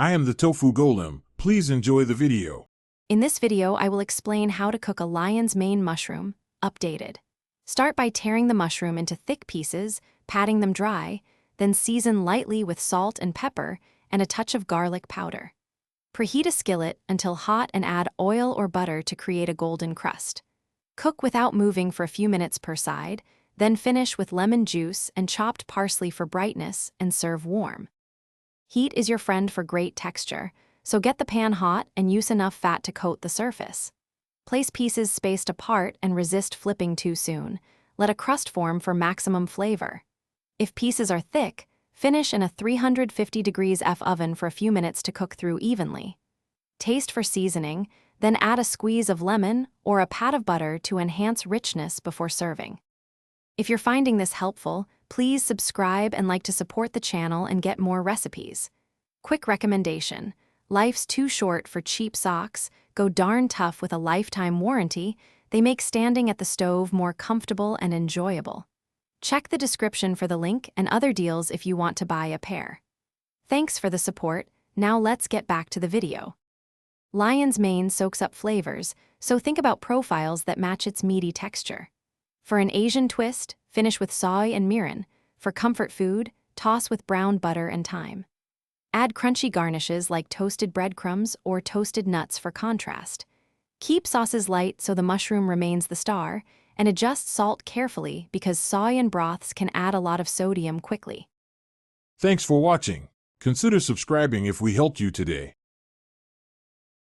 I am the Tofu Golem. Please enjoy the video. In this video, I will explain how to cook a lion's mane mushroom, updated. Start by tearing the mushroom into thick pieces, patting them dry, then season lightly with salt and pepper and a touch of garlic powder. Preheat a skillet until hot and add oil or butter to create a golden crust. Cook without moving for a few minutes per side, then finish with lemon juice and chopped parsley for brightness and serve warm. Heat is your friend for great texture, so get the pan hot and use enough fat to coat the surface. Place pieces spaced apart and resist flipping too soon. Let a crust form for maximum flavor. If pieces are thick, finish in a 350 degrees F oven for a few minutes to cook through evenly. Taste for seasoning, then add a squeeze of lemon or a pat of butter to enhance richness before serving. If you're finding this helpful, please subscribe and like to support the channel and get more recipes. Quick recommendation: life's too short for cheap socks. Go darn tough with a lifetime warranty. They make standing at the stove more comfortable and enjoyable. Check the description for the link and other deals if you want to buy a pair. Thanks for the support. Now let's get back to the video. Lion's mane soaks up flavors, so think about profiles that match its meaty texture. For an Asian twist, finish with soy and mirin. For comfort food, toss with brown butter and thyme. Add crunchy garnishes like toasted breadcrumbs or toasted nuts for contrast. Keep sauces light so the mushroom remains the star, and adjust salt carefully because soy and broths can add a lot of sodium quickly. Thanks for watching. Consider subscribing if we helped you today.